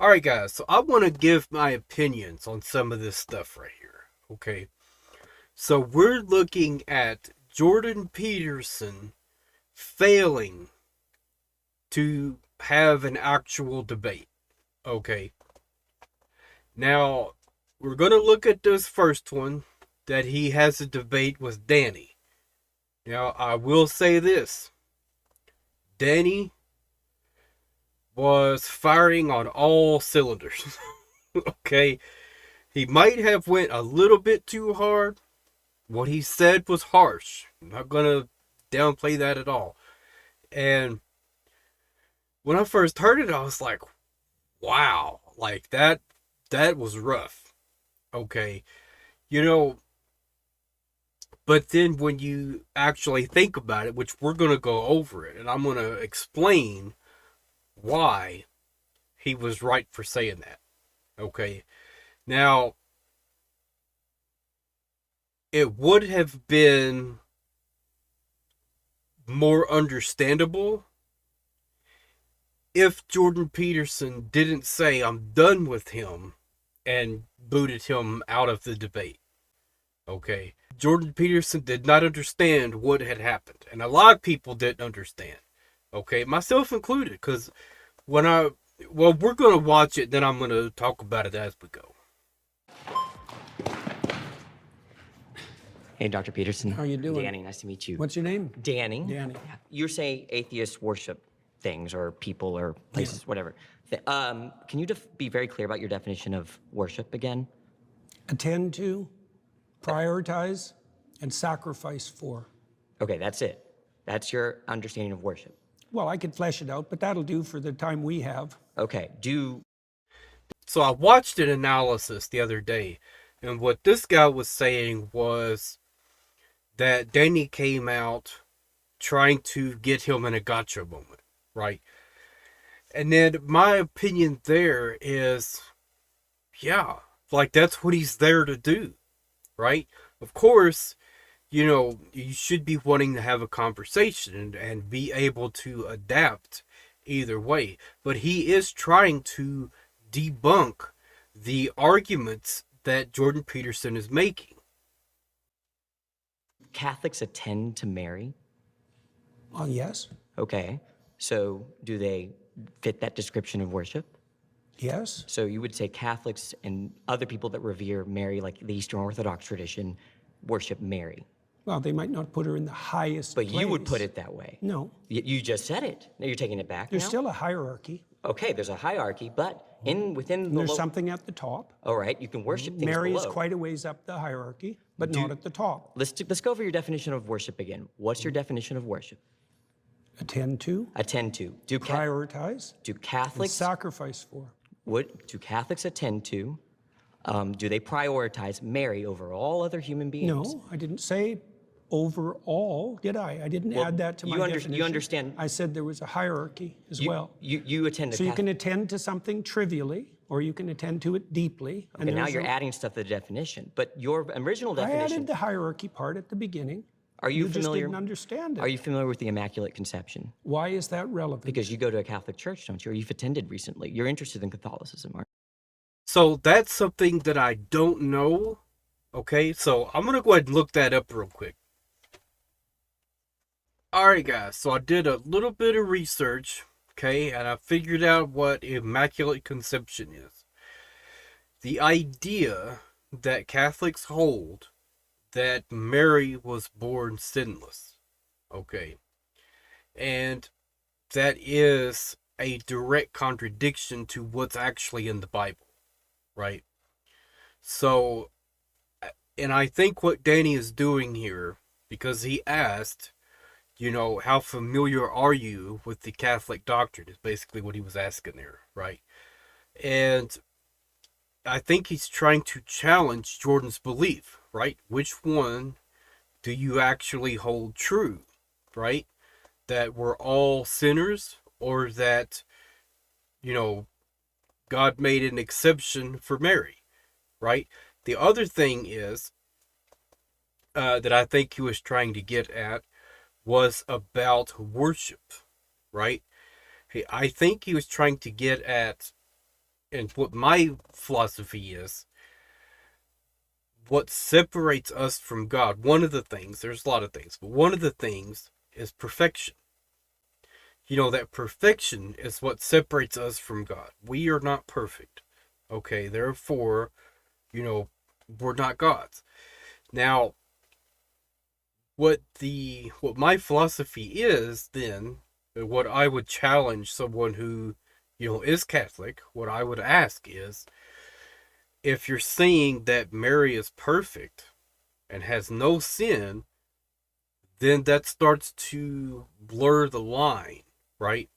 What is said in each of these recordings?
Alright, guys, so I want to give my opinions on some of this stuff right here. Okay. So we're looking at Jordan Peterson failing to have an actual debate. Okay. Now, we're going to look at this first one that he has a debate with Danny. Now, I will say this. Danny was firing on all cylinders. Okay. He might have went a little bit too hard. What he said was harsh. I'm not going to downplay that at all. And when I first heard it, I was like, wow, like that was rough. Okay. You know, but then when you actually think about it, which we're going to go over it, and I'm going to explain why he was right for saying that. Okay. Now, it would have been more understandable if Jordan Peterson didn't say, I'm done with him, and booted him out of the debate. Okay. Jordan Peterson did not understand what had happened. And a lot of people didn't understand. Okay. Myself included. Because we're going to watch it, then I'm going to talk about it as we go. Hey, Dr. Peterson. How you doing? Danny, nice to meet you. What's your name? Danny. Danny. Yeah. You're saying atheists worship things or people or places, whatever. Can you be very clear about your definition of worship again? Attend to, prioritize, and sacrifice for. Okay, that's it. That's your understanding of worship. Well, I could flesh it out, but that'll do for the time we have. Okay, So I watched an analysis the other day, and what this guy was saying was that Danny came out trying to get him in a gotcha moment, right? And then my opinion there is, yeah, like that's what he's there to do, right? Of course, you should be wanting to have a conversation and be able to adapt either way. But he is trying to debunk the arguments that Jordan Peterson is making. Catholics attend to Mary? Well, yes. Okay, so do they fit that description of worship? Yes. So you would say Catholics and other people that revere Mary, like the Eastern Orthodox tradition, worship Mary. Well, they might not put her in the highest But place. you would put it that way. No. You just said it. Now you're taking it back There's now? still a hierarchy. Okay, there's a hierarchy, but within And the there's something at the top. All right, you can worship things Mary below. is quite a ways up the hierarchy, but not at the top. Let's go over your definition of worship again. What's your definition of worship? Attend to, Attend to. prioritize, Do and Catholics sacrifice for. do Catholics attend to? Do they prioritize Mary over all other human beings? No, I didn't say overall, did I? I didn't add that to my definition. You understand? I said there was a hierarchy as well. You attend to So you Catholic. can attend to something trivially, or you can attend to it deeply. And now there's you're a- adding stuff to the definition. But your original I definition. added the hierarchy part at the beginning. Are you just familiar? didn't understand it. Are you familiar with the Immaculate Conception? Why is that relevant? Because you go to a Catholic church, don't you? Or you've attended recently. You're interested in Catholicism, aren't So that's something that I don't know. Okay, so I'm going to go ahead and look that up real quick. Alright guys, so I did a little bit of research, okay, and I figured out what Immaculate Conception is. The idea that Catholics hold that Mary was born sinless, okay, and that is a direct contradiction to what's actually in the Bible, right? So, and I think what Danny is doing here, because he asked, how familiar are you with the Catholic doctrine is basically what he was asking there, right? And I think he's trying to challenge Jordan's belief, right? Which one do you actually hold true, right? That we're all sinners, or that, God made an exception for Mary, right? The other thing is that I think he was trying to get at was about worship, right? I think he was trying to get at and what my philosophy is, what separates us from God, one of the things, there's a lot of things, but one of the things is perfection. That perfection is what separates us from God. We are not perfect. Okay, therefore, we're not gods. Now, what my philosophy is then, what I would challenge someone who, is Catholic, what I would ask is, if you're saying that Mary is perfect and has no sin, then that starts to blur the line, right?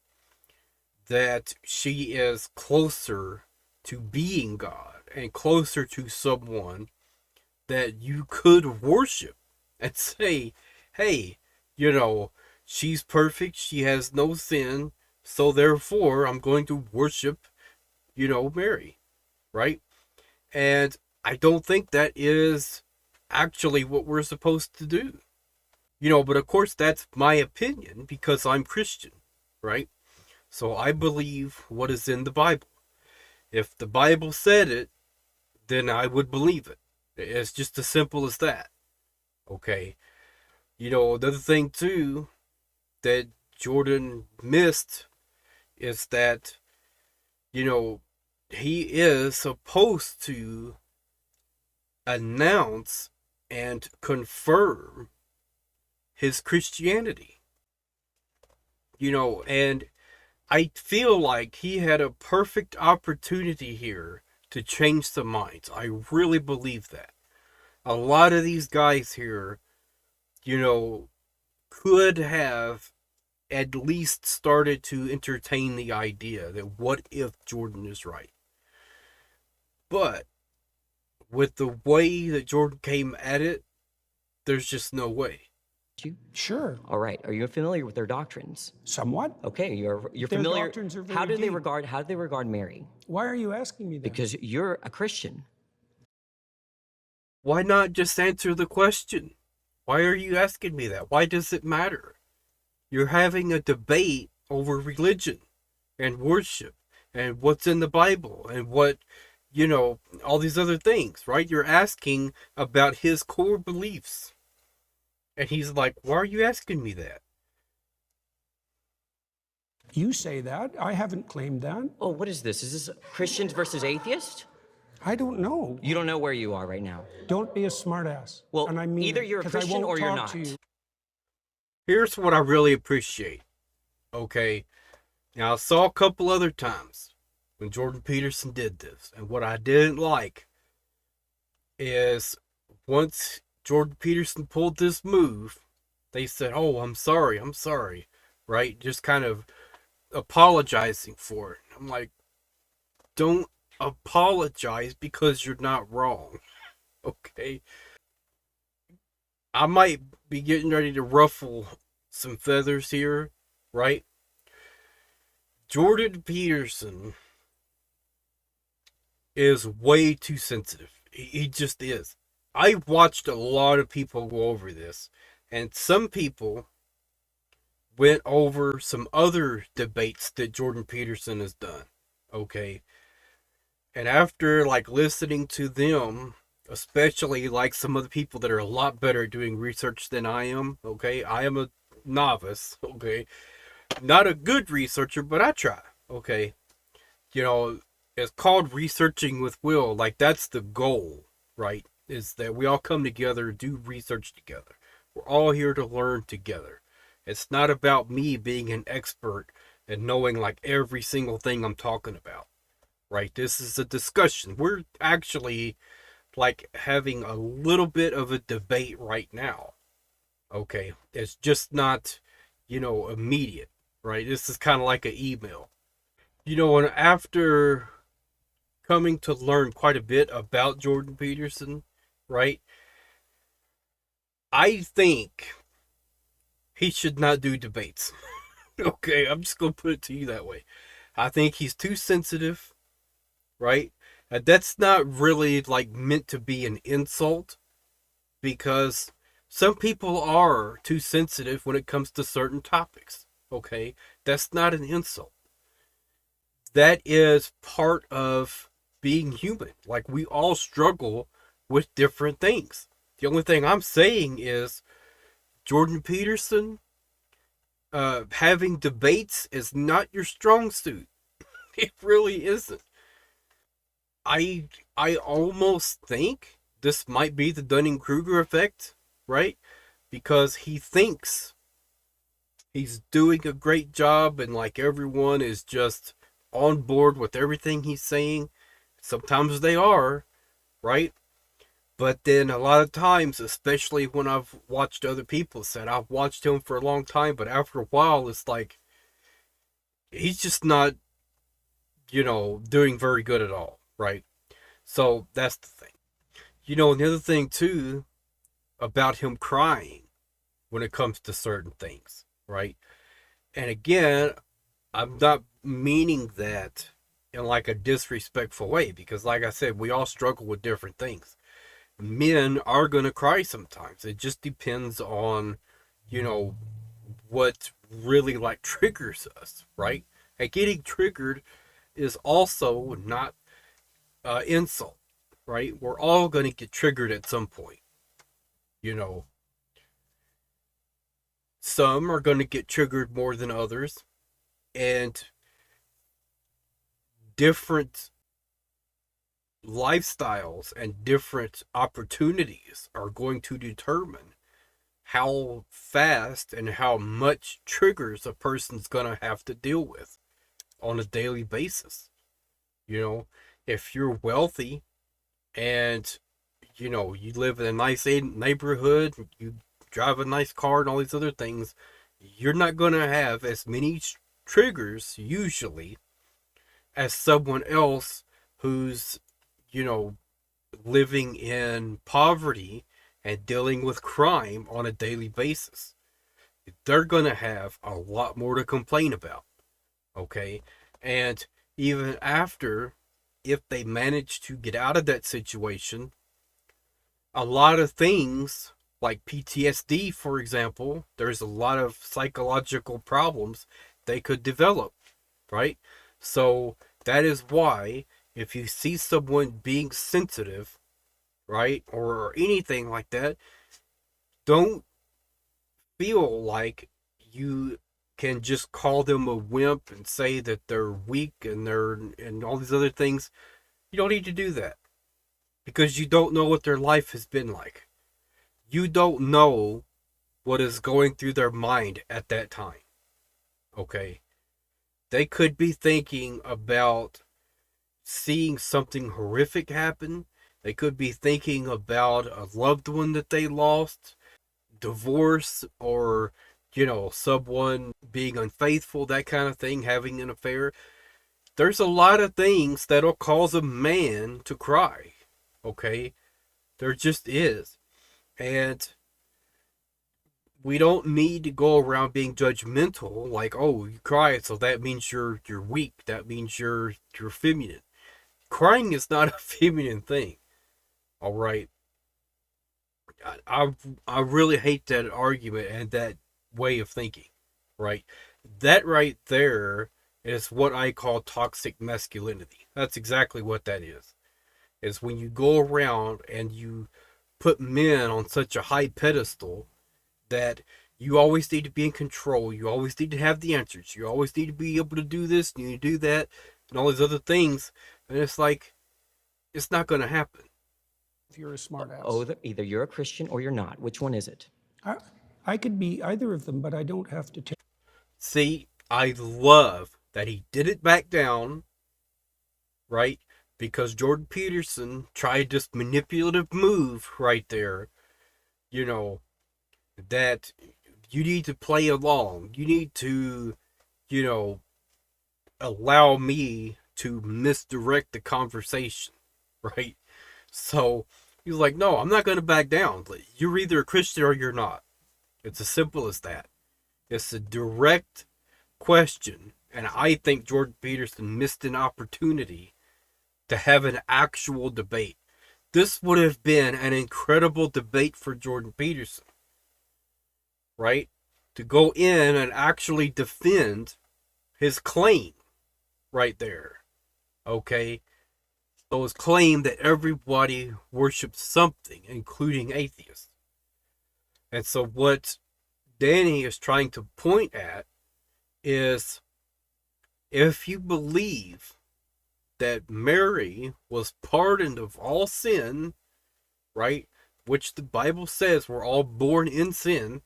That she is closer to being God and closer to someone that you could worship and say, hey, she's perfect, she has no sin, so therefore I'm going to worship, Mary, right? And I don't think that is actually what we're supposed to do. But of course that's my opinion because I'm Christian, right? So I believe what is in the Bible. If the Bible said it, then I would believe it. It's just as simple as that. Okay. Another thing too that Jordan missed is that, he is supposed to announce and confirm his Christianity. And I feel like he had a perfect opportunity here to change some minds. I really believe that. A lot of these guys here, could have at least started to entertain the idea that what if Jordan is right? But with the way that Jordan came at it, there's just no way. You? Sure, All right. Are you familiar with their doctrines? somewhat. Okay, you're Their familiar. doctrines are very How do they deep. regard Mary? Why are you asking me that? Because you're a Christian. Why not just answer the question? Why are you asking me that? Why does it matter? You're having a debate over religion and worship and what's in the Bible and what, all these other things, right? You're asking about his core beliefs. And he's like, why are you asking me that? You say that. I haven't claimed that. Oh, what is this? Is this Christians versus atheists? I don't know. You don't know where you are right now. Don't be a smartass. Well, and I mean either it, you're a 'cause I Christian won't or you're talk not. to you. Here's what I really appreciate. Okay. Now, I saw a couple other times when Jordan Peterson did this. And what I didn't like is once Jordan Peterson pulled this move, they said, oh, I'm sorry, right? Just kind of apologizing for it. I'm like, don't apologize because you're not wrong, okay? I might be getting ready to ruffle some feathers here, right? Jordan Peterson is way too sensitive. He just is. I watched a lot of people go over this, and some people went over some other debates that Jordan Peterson has done. Okay. And after listening to them, especially some of the people that are a lot better at doing research than I am, okay? I am a novice, okay? Not a good researcher, but I try, okay? It's called researching with Will. That's the goal, right? Is that we all come together, do research together. We're all here to learn together. It's not about me being an expert and knowing every single thing I'm talking about, right? This is a discussion. We're actually having a little bit of a debate right now. Okay. It's just not, immediate, right? This is kind of like an email. And after coming to learn quite a bit about Jordan Peterson, right? I think he should not do debates. Okay, I'm just going to put it to you that way. I think he's too sensitive, right? And that's not really meant to be an insult, because some people are too sensitive when it comes to certain topics. Okay, that's not an insult. that is part of being human. Like, we all struggle with different things. The only thing I'm saying is Jordan Peterson, having debates is not your strong suit. It really isn't. I almost think this might be the Dunning-Kruger effect, right? Because he thinks he's doing a great job and like everyone is just on board with everything he's saying. Sometimes they are, right? But then a lot of times, especially when I've watched other people said, I've watched him for a long time, but after a while, it's like, he's just not, doing very good at all, right? So that's the thing. And the other thing too about him crying when it comes to certain things, right? And again, I'm not meaning that in like a disrespectful way, because like I said, we all struggle with different things. Men are going to cry sometimes. It just depends on, what really like triggers us, right? And getting triggered is also not insult, right? We're all going to get triggered at some point, you know. Some are going to get triggered more than others, and different lifestyles and different opportunities are going to determine how fast and how much triggers a person's going to have to deal with on a daily basis. If you're wealthy and, you live in a nice neighborhood, you drive a nice car and all these other things, you're not going to have as many triggers usually as someone else who's, living in poverty and dealing with crime on a daily basis. They're going to have a lot more to complain about. Okay? And even after, if they manage to get out of that situation, a lot of things like PTSD, for example, there's a lot of psychological problems they could develop, right? So that is why if you see someone being sensitive, right, or anything like that, don't feel like you can just call them a wimp and say that they're weak and all these other things. You don't need to do that, because you don't know what their life has been like. You don't know what is going through their mind at that time. Okay? They could be thinking about seeing something horrific happen. They could be thinking about a loved one that they lost, divorce, or, someone being unfaithful, that kind of thing, having an affair. There's a lot of things that'll cause a man to cry. Okay? There just is. And we don't need to go around being judgmental, like, oh, you cry, so that means you're weak. That means you're feminine. Crying is not a feminine thing. All right. I really hate that argument and that way of thinking. Right. That right there is what I call toxic masculinity. That's exactly what that is. Is when you go around and you put men on such a high pedestal that you always need to be in control. You always need to have the answers. You always need to be able to do this, you need to do that, and all these other things. And it's like, it's not going to happen. If you're a smart ass. Oh, either you're a Christian or you're not. Which one is it? I could be either of them, but I don't have to take. See, I love that he didn't back down, right? Because Jordan Peterson tried this manipulative move right there, that you need to play along. You need to, allow me to misdirect the conversation, right? So he's like, no, I'm not going to back down. You're either a Christian or you're not. It's as simple as that. It's a direct question. And I think Jordan Peterson missed an opportunity to have an actual debate. This would have been an incredible debate for Jordan Peterson, right? To go in and actually defend his claim, right there. Okay? So it's claimed that everybody worships something, including atheists. And so what Danny is trying to point at is, if you believe that Mary was pardoned of all sin, right? Which the Bible says we're all born in sin,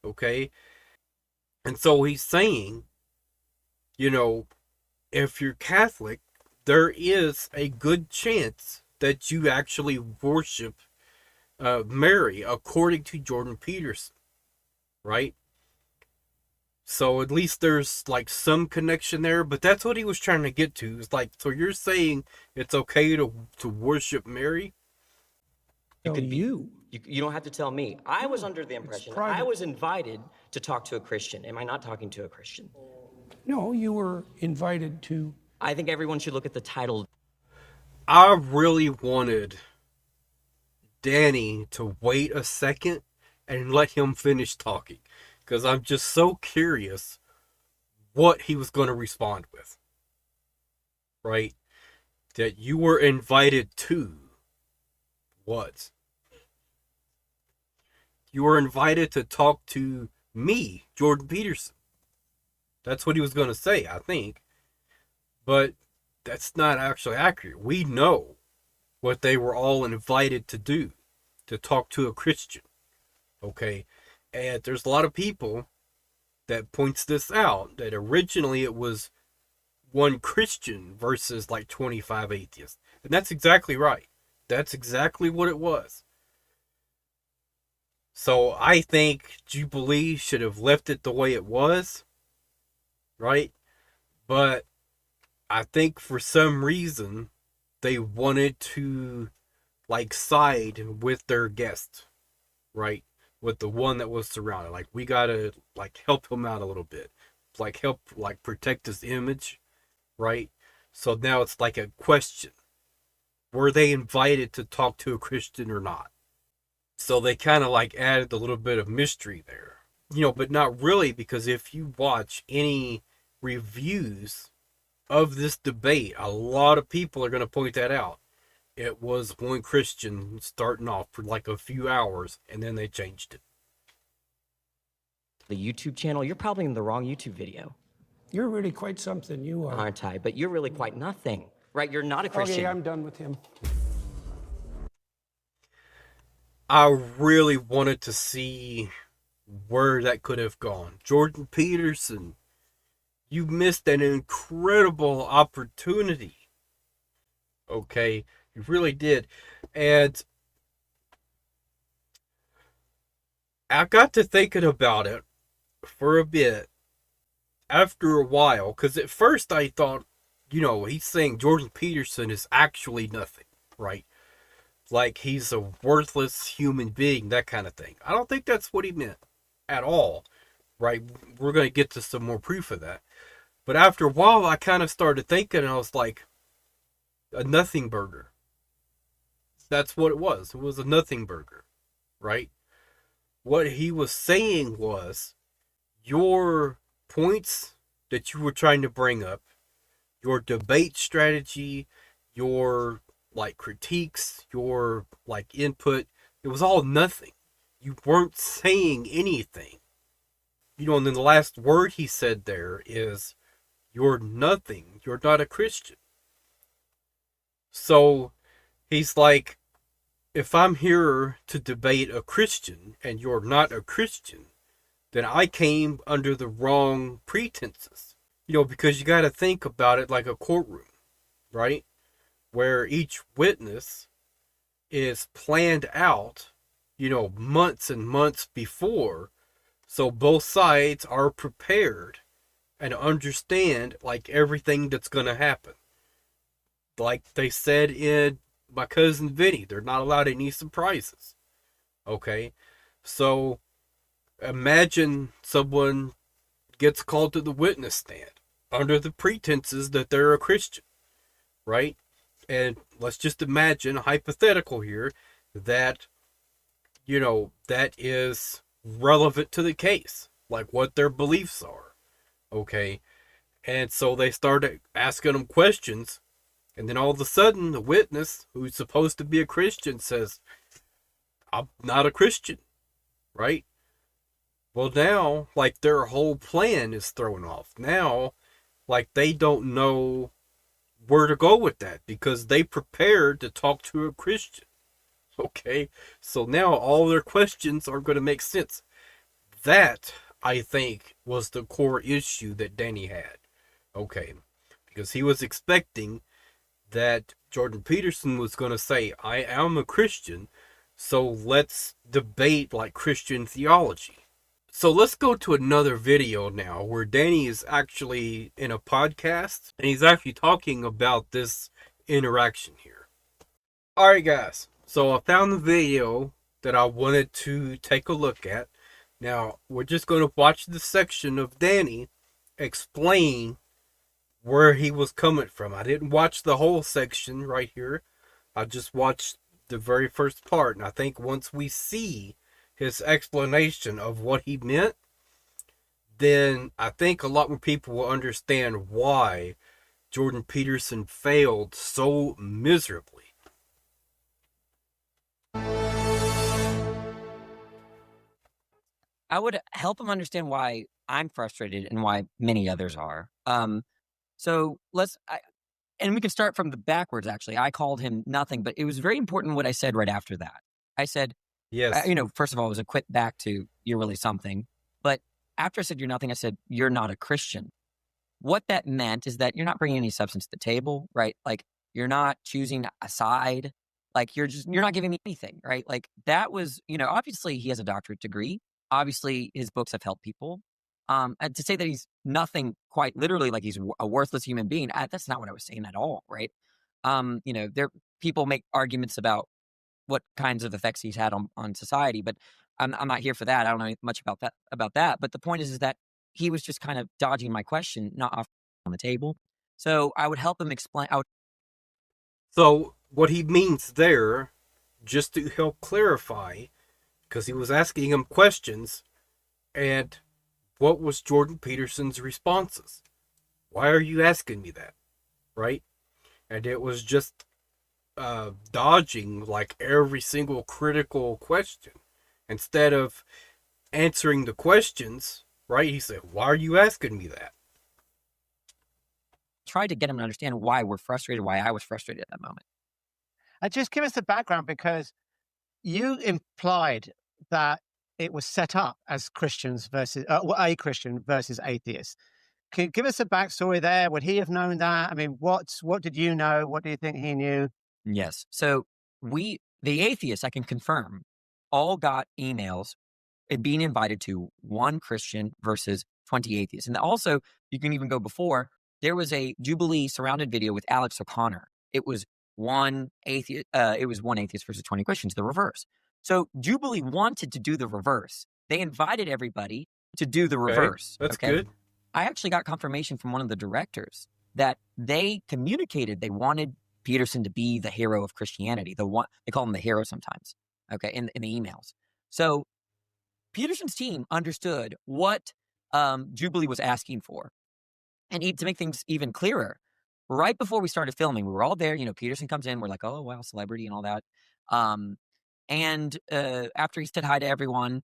okay? And so he's saying, you know, if you're Catholic, there is a good chance that you actually worship Mary, according to Jordan Peterson, right? So at least there's like some connection there, but that's what he was trying to get to. It's like, so you're saying it's okay to worship Mary? You No, could be. you. You don't have to tell me. I was under the impression I private. was invited to talk to a Christian. Am I not talking to a Christian? No, you were invited to. I think everyone should look at the title. I really wanted Danny to wait a second and let him finish talking, because I'm just so curious what he was going to respond with. Right? That you were invited to what? You were invited to talk to me, Jordan Peterson. That's what he was going to say, I think. But that's not actually accurate. We know what they were all invited to do, to talk to a Christian. Okay? And there's a lot of people that points this out, that originally it was one Christian versus like 25 atheists. And that's exactly right. That's exactly what it was. So I think Jubilee should have left it the way it was, right? But I think for some reason they wanted to like side with their guest, right? With the one that was surrounded. Like, we gotta like help him out a little bit. Like, help like protect his image, right? So now it's like a question. Were they invited to talk to a Christian or not? So they kind of like added a little bit of mystery there. But not really, because if you watch any reviews of this debate, a lot of people are going to point that out. It was one Christian starting off for like a few hours, and then they changed it. The YouTube channel, you're probably in the wrong YouTube video, You're really quite something, you are. aren't I? But you're really quite nothing, right? You're not a Christian. Okay, I'm done with him. I really wanted to see where that could have gone. Jordan Peterson, you missed an incredible opportunity. Okay, you really did. And I got to thinking about it for a bit after a while, because at first I thought, he's saying Jordan Peterson is actually nothing, right? Like he's a worthless human being, that kind of thing. I don't think that's what he meant at all, right? We're going to get to some more proof of that. But after a while, I kind of started thinking, and I was like, a nothing burger. That's what it was. It was a nothing burger, right? What he was saying was, your points that you were trying to bring up, your debate strategy, your like critiques, your like input, it was all nothing. You weren't saying anything. And then the last word he said there is, you're nothing. You're not a Christian. So he's like, if I'm here to debate a Christian and you're not a Christian, then I came under the wrong pretenses. Because you got to think about it like a courtroom, right? Where each witness is planned out, months and months before. So both sides are prepared and understand like everything that's going to happen. Like they said in My Cousin Vinny, they're not allowed any surprises. Okay? So imagine someone gets called to the witness stand under the pretenses that they're a Christian, right? And let's just imagine, hypothetical here, that, that is relevant to the case, like what their beliefs are, okay? And so they started asking him questions. And then all of a sudden, the witness, who's supposed to be a Christian, says, I'm not a Christian, right? Well, now, like, their whole plan is thrown off. Now, like, they don't know where to go with that because they prepared to talk to a Christian. Okay? So now all their questions are going to make sense. That, I think, was the core issue that Danny had. Okay. Because he was expecting that Jordan Peterson was going to say, I am a Christian, so let's debate like Christian theology. So let's go to another video now where Danny is actually in a podcast and he's actually talking about this interaction here. Alright guys, so I found the video that I wanted to take a look at. Now, we're just going to watch the section of Danny explain where he was coming from. I didn't watch the whole section right here. I just watched the very first part. And I think once we see his explanation of what he meant, then I think a lot more people will understand why Jordan Peterson failed so miserably. I would help him understand why I'm frustrated and why many others are. So and we can start from the backwards, actually. I called him nothing, but it was very important what I said right after that. I said, Yes. first of all, it was a quick back to you're really something. But after I said you're nothing, I said, you're not a Christian. What that meant is that you're not bringing any substance to the table, right? Like you're not choosing a side. Like you're not giving me anything, right? Like that was, obviously he has a doctorate degree. Obviously his books have helped people. And to say that he's nothing quite literally, like he's a worthless human being, that's not what I was saying at all, right? People make arguments about what kinds of effects he's had on society, but I'm not here for that. I don't know much about that. But the point is that he was just kind of dodging my question, not off on the table. So I would help him explain. So what he means there, just to help clarify, because he was asking him questions, and what was Jordan Peterson's responses? Why are you asking me that? Right? And it was just dodging like every single critical question. Instead of answering the questions, right? He said, why are you asking me that? Tried to get him to understand why we're frustrated, why I was frustrated at that moment. Just give us the background, because you implied that it was set up as Christians versus a Christian versus atheists. Can you give us a backstory there? Would he have known that? I mean, what did you know? What do you think he knew? Yes. So the atheists, I can confirm, all got emails being invited to one Christian versus 20 atheists. And also, you can even go before, there was a Jubilee surrounded video with Alex O'Connor. It was one atheist versus 20 Christians, the reverse. So Jubilee wanted to do the reverse. They invited everybody to do the reverse. That's good. I actually got confirmation from one of the directors that they communicated they wanted Peterson to be the hero of Christianity. The one they call him the hero sometimes. Okay, in the emails. So Peterson's team understood what Jubilee was asking for. And to make things even clearer, right before we started filming, we were all there. Peterson comes in. We're like, oh, wow, celebrity and all that. And after he said hi to everyone,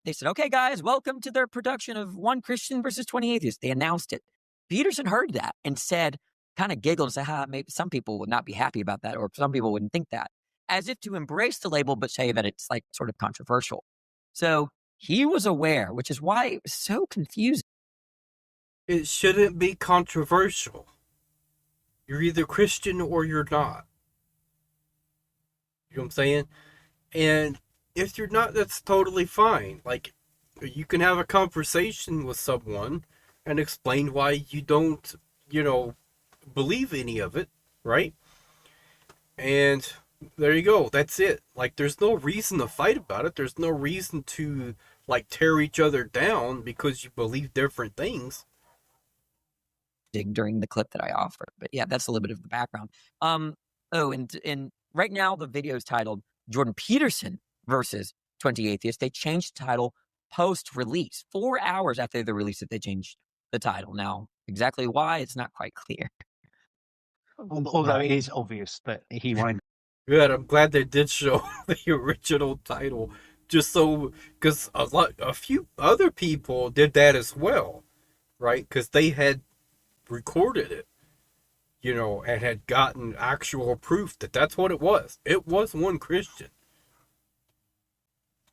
they said, okay, guys, welcome to their production of One Christian versus 20 Atheists. They announced it. Peterson heard that and said, kind of giggled and said, maybe some people would not be happy about that, or some people wouldn't think that, as if to embrace the label, but say that it's like sort of controversial. So he was aware, which is why it was so confusing. It shouldn't be controversial. You're either Christian or you're not. You know what I'm saying? And if you're not, that's totally fine. Like, you can have a conversation with someone and explain why you don't, believe any of it, right? And there you go. That's it. Like, there's no reason to fight about it. There's no reason to, like, tear each other down because you believe different things. During the clip that I offered. But yeah, that's a little bit of the background. And right now the video is titled Jordan Peterson versus 20 Atheists. They changed the title post-release. 4 hours after the release that they changed the title. Now, exactly why, it's not quite clear. Although it is obvious that he won't. Good. I'm glad they did show the original title, just so because a few other people did that as well, right? Because they had recorded it, and had gotten actual proof that that's what it was. It was one Christian.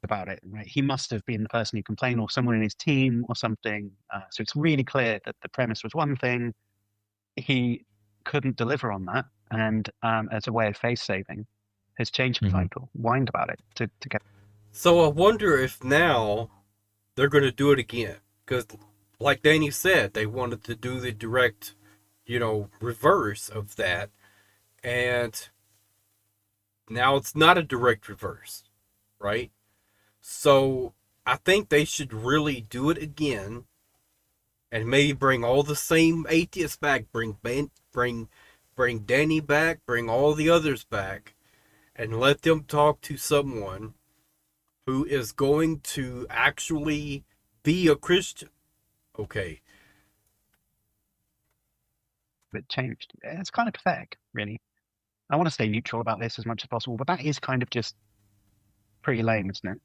About it, right? He must have been the person who complained, or someone in his team, or something. So it's really clear that the premise was one thing. He couldn't deliver on that, and as a way of face saving, has changed the title, whined about it to get. So I wonder if now they're going to do it again, because, like Danny said, they wanted to do the direct, reverse of that, and now it's not a direct reverse, right? So I think they should really do it again, and maybe bring all the same atheists back. Bring Danny back. Bring all the others back, and let them talk to someone who is going to actually be a Christian. Okay. It changed. It's kind of pathetic, really. I want to stay neutral about this as much as possible, but that is kind of just pretty lame, isn't it?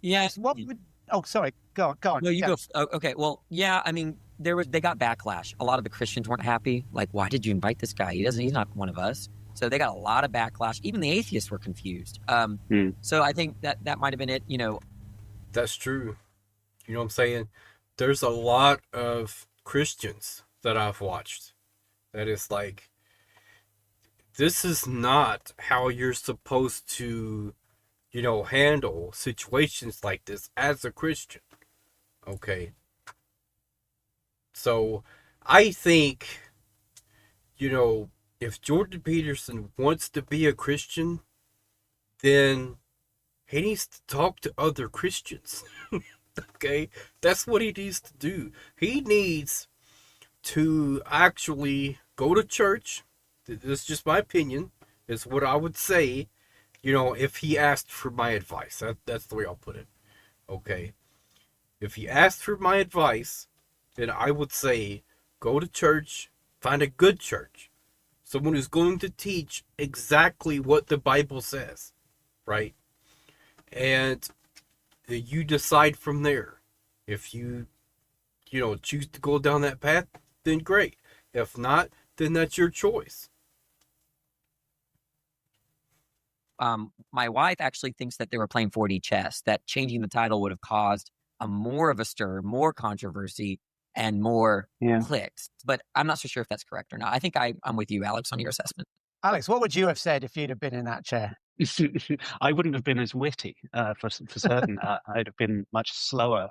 Yes. What would? Oh, sorry. Go on. No, you Yeah. go. Okay. Well, yeah. I mean, they got backlash. A lot of the Christians weren't happy. Like, why did you invite this guy? He's not one of us. So they got a lot of backlash. Even the atheists were confused. So I think that might have been it. That's true. You know what I'm saying? There's a lot of Christians that I've watched that is like, this is not how you're supposed to, handle situations like this as a Christian. Okay. So I think, if Jordan Peterson wants to be a Christian, then he needs to talk to other Christians. Okay? That's what he needs to do. He needs to actually go to church. This is just my opinion. Is what I would say, if he asked for my advice. That's the way I'll put it. Okay? If he asked for my advice, then I would say go to church, find a good church. Someone who's going to teach exactly what the Bible says, right? And you decide from there. If you, choose to go down that path, then great. If not, then that's your choice. My wife actually thinks that they were playing 4D chess, that changing the title would have caused more of a stir, more controversy, and more clicks. But I'm not so sure if that's correct or not. I think I'm with you, Alex, on your assessment. Alex, what would you have said if you'd have been in that chair? I wouldn't have been as witty for certain. I'd have been much slower.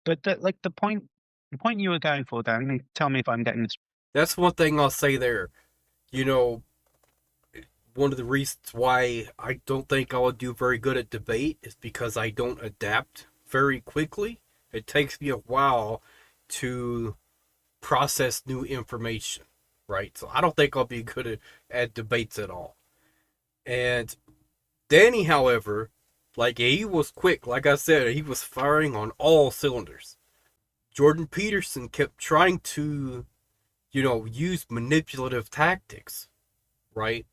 But the point you were going for, Dan. Tell me if I'm getting this. That's one thing I'll say there. One of the reasons why I don't think I would do very good at debate is because I don't adapt very quickly. It takes me a while to process new information, right? So I don't think I'll be good at debates at all. And Danny, however, he was quick. Like I said, he was firing on all cylinders. Jordan Peterson kept trying to, use manipulative tactics, right?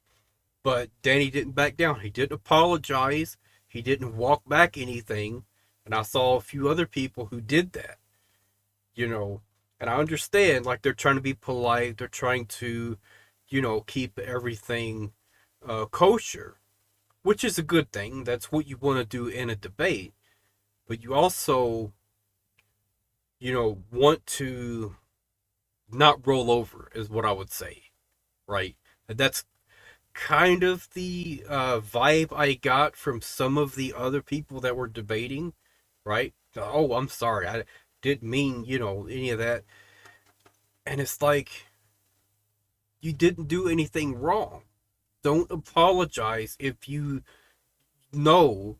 But Danny didn't back down. He didn't apologize. He didn't walk back anything. And I saw a few other people who did that, And I understand, they're trying to be polite. They're trying to, keep everything kosher, which is a good thing. That's what you want to do in a debate. But you also, want to not roll over, is what I would say, right? And that's kind of the vibe I got from some of the other people that were debating, right? Oh, I'm sorry, I didn't mean, any of that. And it's like, you didn't do anything wrong. Don't apologize if you know,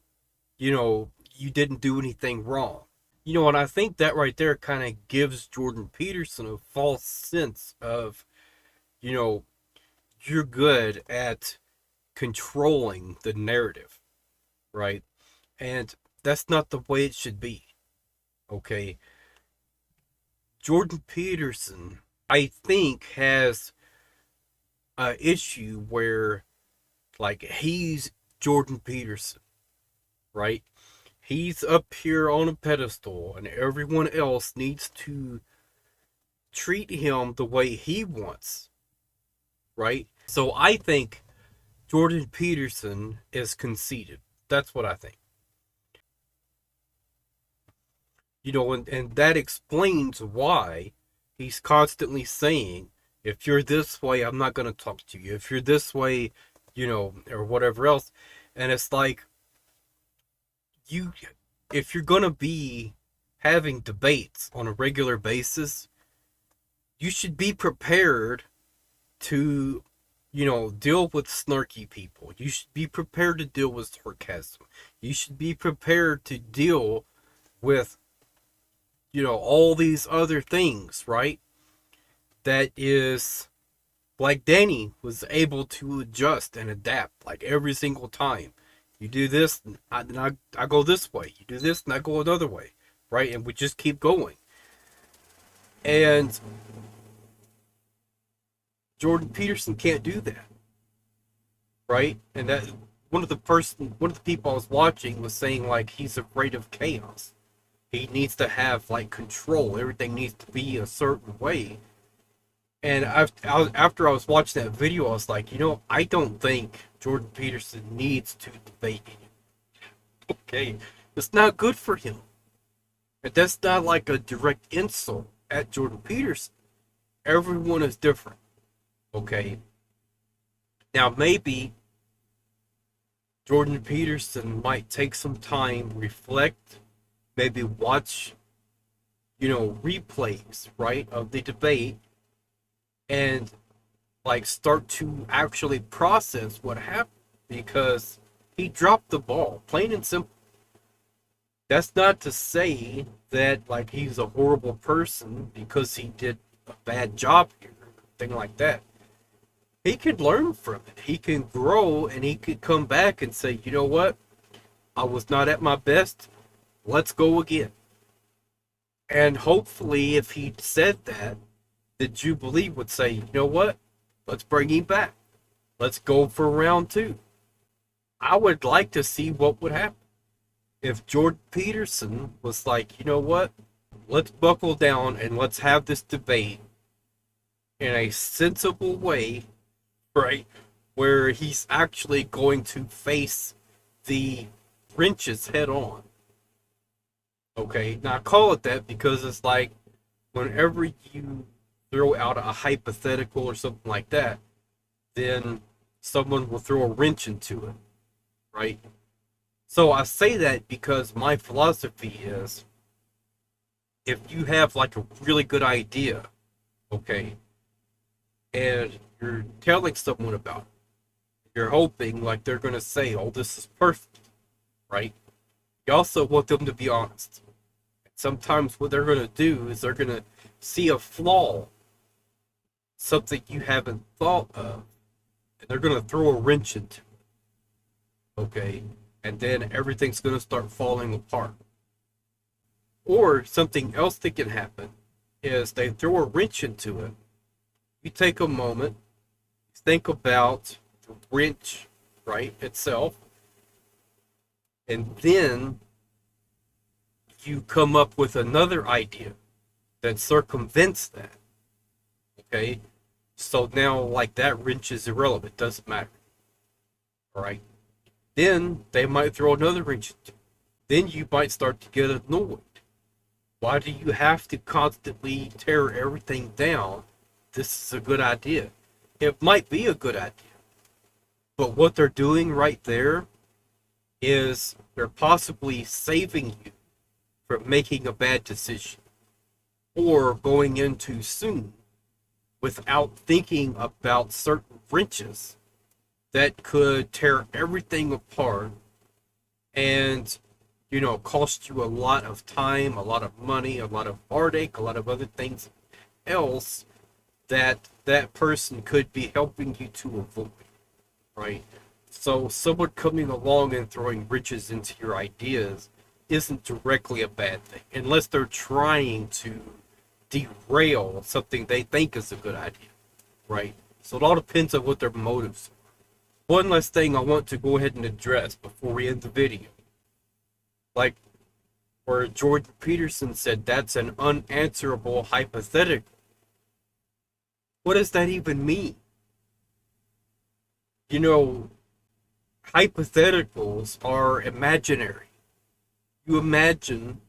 you didn't do anything wrong. And I think that right there kind of gives Jordan Peterson a false sense of, you're good at controlling the narrative, right? And that's not the way it should be. Okay. Jordan Peterson, I think, has a issue where, like, he's Jordan Peterson, right? He's up here on a pedestal, and everyone else needs to treat him the way he wants, right? So I think Jordan Peterson is conceited. That's what I think. You know, and that explains why he's constantly saying, if you're this way, I'm not going to talk to you. If you're this way, you know, or whatever else. And it's like, if you're going to be having debates on a regular basis, you should be prepared to, you know, deal with snarky people. You should be prepared to deal with sarcasm. You should be prepared to deal with, you know, all these other things, right? That is, like Danny was able to adjust and adapt, like, every single time. You do this, and I go this way. You do this, and I go another way, right? And we just keep going. And Jordan Peterson can't do that, right? And that one of the people I was watching was saying, like, he's afraid of chaos. He needs to have, like, control. Everything needs to be a certain way. And after I was watching that video, I was like, you know, I don't think Jordan Peterson needs to debate him. Okay, it's not good for him. And that's not like a direct insult at Jordan Peterson. Everyone is different. Okay. Now, maybe Jordan Peterson might take some time, reflect, maybe watch, you know, replays, right, of the debate, and, like, start to actually process what happened, because he dropped the ball, plain and simple. That's not to say that, like, he's a horrible person because he did a bad job here, thing like that. He could learn from it. He can grow, and he could come back and say, you know what? I was not at my best. Let's go again. And hopefully, if he said that, the Jubilee would say, you know what? Let's bring him back. Let's go for round 2. I would like to see what would happen if Jordan Peterson was like, you know what? Let's buckle down and let's have this debate in a sensible way, right? Where he's actually going to face the wrenches head on. Okay, now I call it that because it's like, whenever you throw out a hypothetical or something like that, then someone will throw a wrench into it, right? So I say that because my philosophy is, if you have, like, a really good idea, okay, and you're telling someone about it, you're hoping, like, they're going to say, oh, this is perfect, right? You also want them to be honest. Sometimes what they're going to do is they're going to see a flaw, something you haven't thought of, and they're going to throw a wrench into it. Okay? And then everything's going to start falling apart. Or something else that can happen is they throw a wrench into it. You take a moment, think about the wrench, right, itself, and then you come up with another idea that circumvents that. Okay? So now, like, that wrench is irrelevant. Doesn't matter. Alright? Then they might throw another wrench into it. Then you might start to get annoyed. Why do you have to constantly tear everything down? This is a good idea. It might be a good idea. But what they're doing right there is they're possibly saving you from making a bad decision, or going in too soon without thinking about certain wrenches that could tear everything apart and, you know, cost you a lot of time, a lot of money, a lot of heartache, a lot of other things else that that person could be helping you to avoid, right? So someone coming along and throwing wrenches into your ideas isn't directly a bad thing, unless they're trying to derail something they think is a good idea, right? So it all depends on what their motives are. One last thing I want to go ahead and address before we end the video. Like where Jordan Peterson said that's an unanswerable hypothetical. What does that even mean? You know, hypotheticals are imaginary. You imagine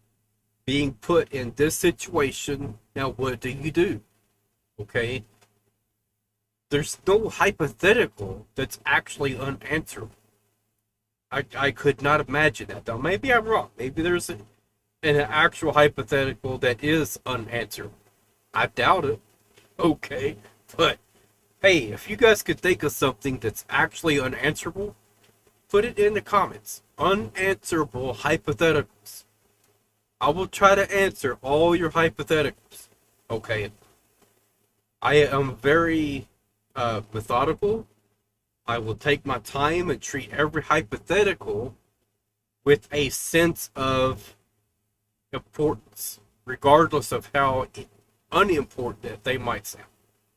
being put in this situation. Now, what do you do? Okay? There's no hypothetical that's actually unanswerable. I could not imagine that. Now, maybe I'm wrong. Maybe there's an actual hypothetical that is unanswerable. I doubt it. Okay? But, hey, if you guys could think of something that's actually unanswerable, put it in the comments. Unanswerable hypotheticals. I will try to answer all your hypotheticals. Okay. I am very methodical. I will take my time and treat every hypothetical with a sense of importance, regardless of how unimportant they might sound.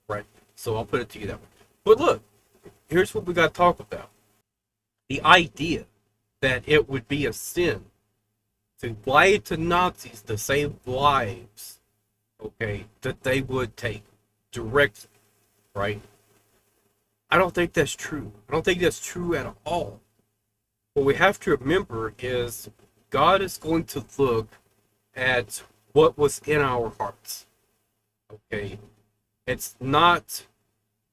Right? So I'll put it to you that way. But look, here's what we got to talk about. The idea that it would be a sin to lie to Nazis to save lives, okay, that they would take directly, right? I don't think that's true. I don't think that's true at all. What we have to remember is God is going to look at what was in our hearts, okay? It's not,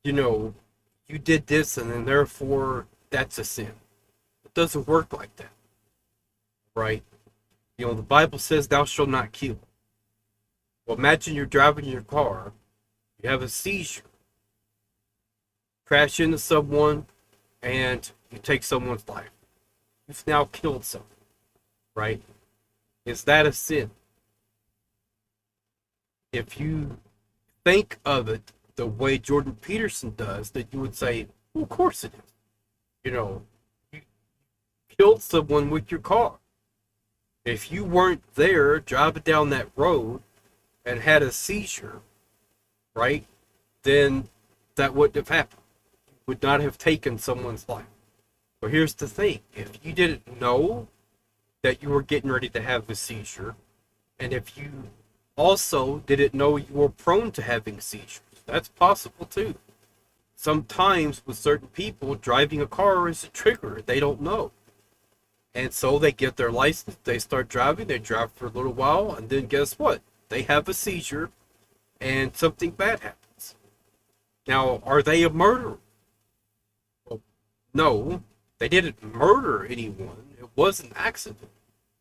you did this and then therefore that's a sin. It doesn't work like that, right? The Bible says thou shalt not kill. Well, imagine you're driving your car, you have a seizure, crash into someone, and you take someone's life. You've now killed someone, right? Is that a sin? If you think of it the way Jordan Peterson does, that you would say, well, of course it is. You killed someone with your car. If you weren't there driving down that road and had a seizure, right, then that wouldn't have happened. You would not have taken someone's life. But here's the thing. If you didn't know that you were getting ready to have a seizure, and if you also didn't know you were prone to having seizures, that's possible too. Sometimes with certain people, driving a car is a trigger. They don't know. And so they get their license, they start driving, they drive for a little while, and then guess what? They have a seizure, and something bad happens. Now, are they a murderer? Well, no, they didn't murder anyone. It was an accident.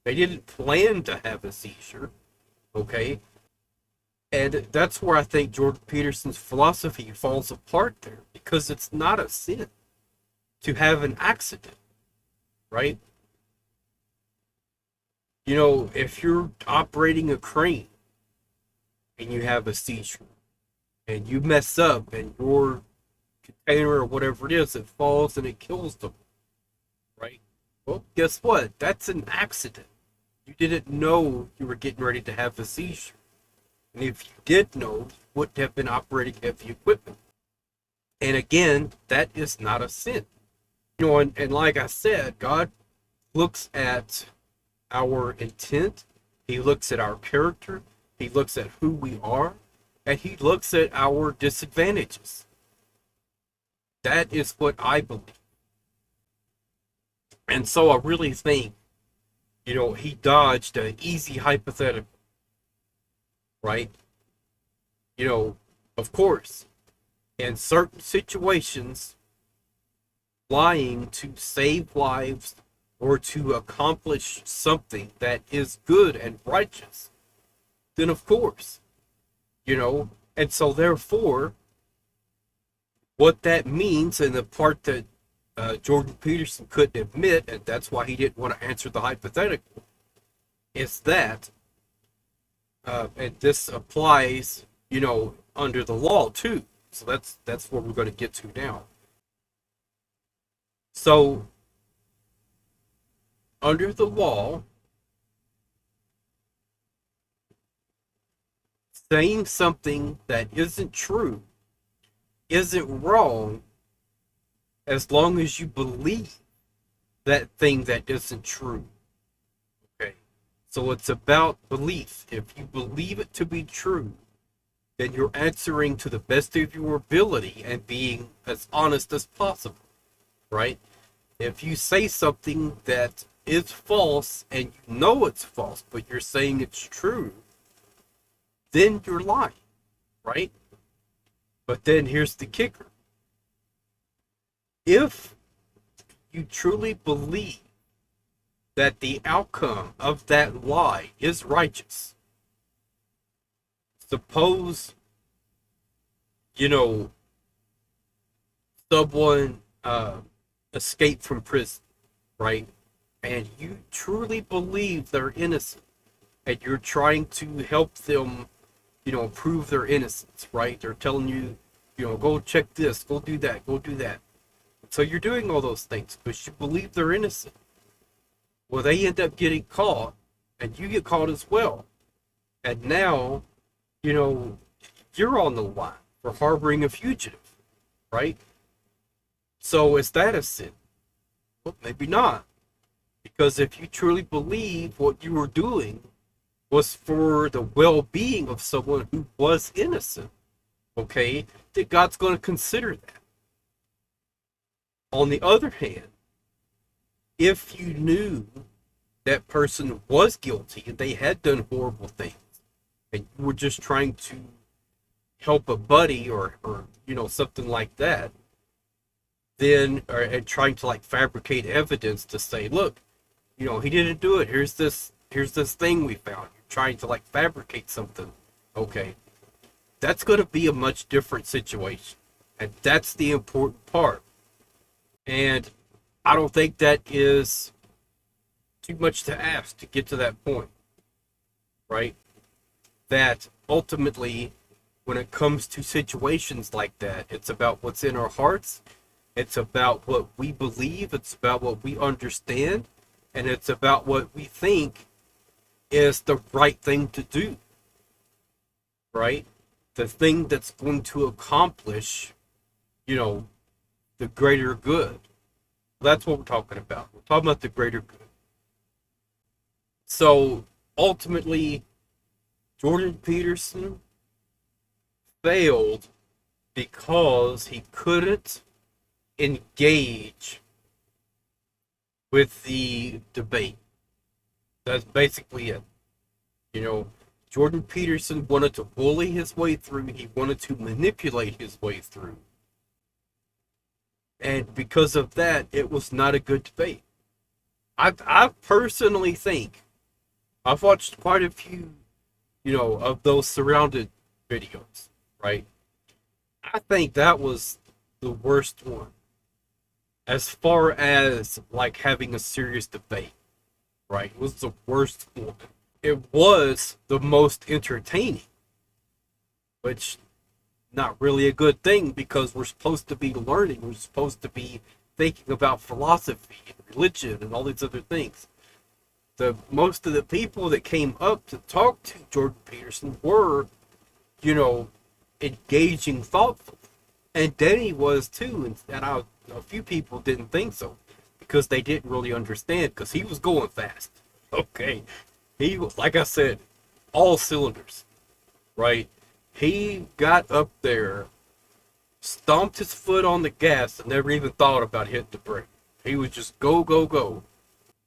They didn't plan to have a seizure, okay? And that's where I think Jordan Peterson's philosophy falls apart there, because it's not a sin to have an accident, right? If you're operating a crane and you have a seizure and you mess up and your container or whatever it is, it falls and it kills them, right? Well, guess what? That's an accident. You didn't know you were getting ready to have a seizure. And if you did know, you wouldn't have been operating heavy equipment. And again, that is not a sin. And like I said, God looks at our intent, he looks at our character, he looks at who we are, and he looks at our disadvantages. That is what I believe. And so I really think, he dodged an easy hypothetical, right? Of course, in certain situations, lying to save lives or to accomplish something that is good and righteous, then of course, and so therefore, what that means, and the part that Jordan Peterson couldn't admit, and that's why he didn't want to answer the hypothetical, is that, and this applies, under the law too. So that's what we're going to get to now. So, under the law, saying something that isn't true isn't wrong as long as you believe that thing that isn't true. Okay. So it's about belief. If you believe it to be true, then you're answering to the best of your ability and being as honest as possible, right? If you say something that is false and you know it's false, but you're saying it's true, then you're lying, right? But then here's the kicker. If you truly believe that the outcome of that lie is righteous, suppose, someone escaped from prison, right? And you truly believe they're innocent, and you're trying to help them, prove their innocence, right? They're telling you, go check this, go do that, go do that. So you're doing all those things because you believe they're innocent. Well, they end up getting caught, and you get caught as well. And now, you're on the line for harboring a fugitive, right? So is that a sin? Well, maybe not. Because if you truly believe what you were doing was for the well-being of someone who was innocent, okay, then God's going to consider that. On the other hand, if you knew that person was guilty and they had done horrible things, and you were just trying to help a buddy or something like that, then and trying to like fabricate evidence to say, look, he didn't do it. Here's this thing we found. You're trying to like fabricate something. Okay. That's going to be a much different situation. And that's the important part. And I don't think that is too much to ask to get to that point. Right? That ultimately, when it comes to situations like that, it's about what's in our hearts. It's about what we believe. It's about what we understand. And it's about what we think is the right thing to do. Right? The thing that's going to accomplish, the greater good. That's what we're talking about. We're talking about the greater good. So, ultimately, Jordan Peterson failed because he couldn't engage with the debate. That's basically it. Jordan Peterson wanted to bully his way through. He wanted to manipulate his way through. And because of that, it was not a good debate. I personally think, I've watched quite a few, of those surrounded videos, right? I think that was the worst one. As far as, like, having a serious debate, right? It was the worst one. It was the most entertaining, which not really a good thing because we're supposed to be learning. We're supposed to be thinking about philosophy and religion and all these other things. Most of the people that came up to talk to Jordan Peterson were, engaging, thoughtful. And Denny was too, and a few people didn't think so because they didn't really understand because he was going fast. Okay. He, like I said, all cylinders, right? He got up there, stomped his foot on the gas, and never even thought about hitting the brake. He was just go, go, go.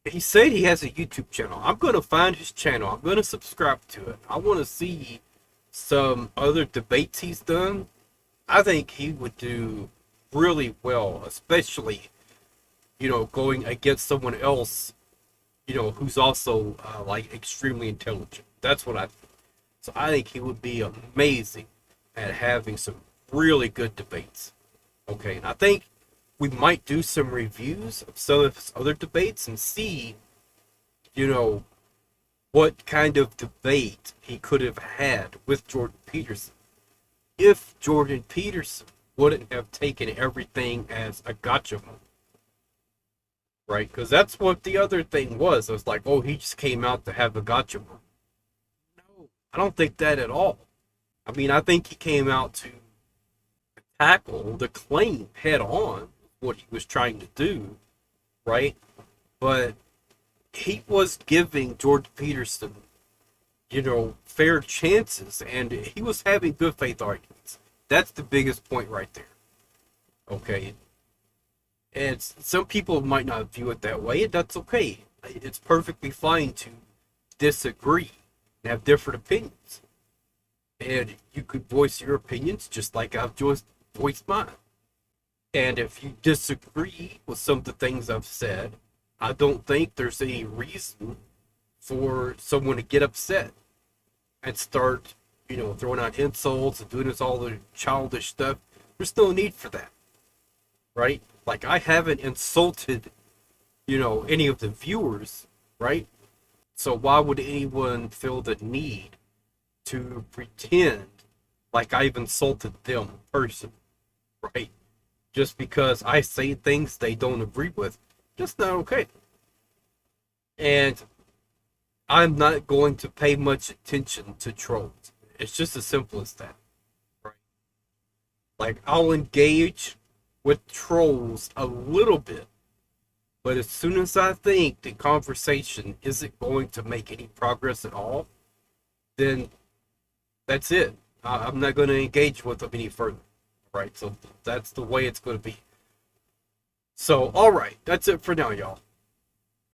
He said he has a YouTube channel. I'm going to find his channel. I'm going to subscribe to it. I want to see some other debates he's done. I think he would do really well, especially, going against someone else, who's also, like, extremely intelligent. That's what I think. So I think he would be amazing at having some really good debates. Okay, and I think we might do some reviews of some of his other debates and see, what kind of debate he could have had with Jordan Peterson if Jordan Peterson wouldn't have taken everything as a gotcha moment. Right? Because that's what the other thing was. It was like, oh, he just came out to have a gotcha moment. No, I don't think that at all. I mean, I think he came out to tackle the claim head on, what he was trying to do, right? But he was giving George Peterson, fair chances, and he was having good faith arguments. That's the biggest point right there. Okay. And some people might not view it that way, and that's okay. It's perfectly fine to disagree and have different opinions. And you could voice your opinions just like I've just voiced mine. And if you disagree with some of the things I've said, I don't think there's any reason for someone to get upset and start, throwing out insults and doing this all the childish stuff. There's no need for that, right? Like, I haven't insulted, any of the viewers, right? So why would anyone feel the need to pretend like I've insulted them personally, right? Just because I say things they don't agree with, just not okay. And I'm not going to pay much attention to trolls. It's just as simple as that, right? Like, I'll engage with trolls a little bit, but as soon as I think the conversation isn't going to make any progress at all, then that's it. I'm not going to engage with them any further, right? So that's the way it's going to be. So, all right, that's it for now, y'all.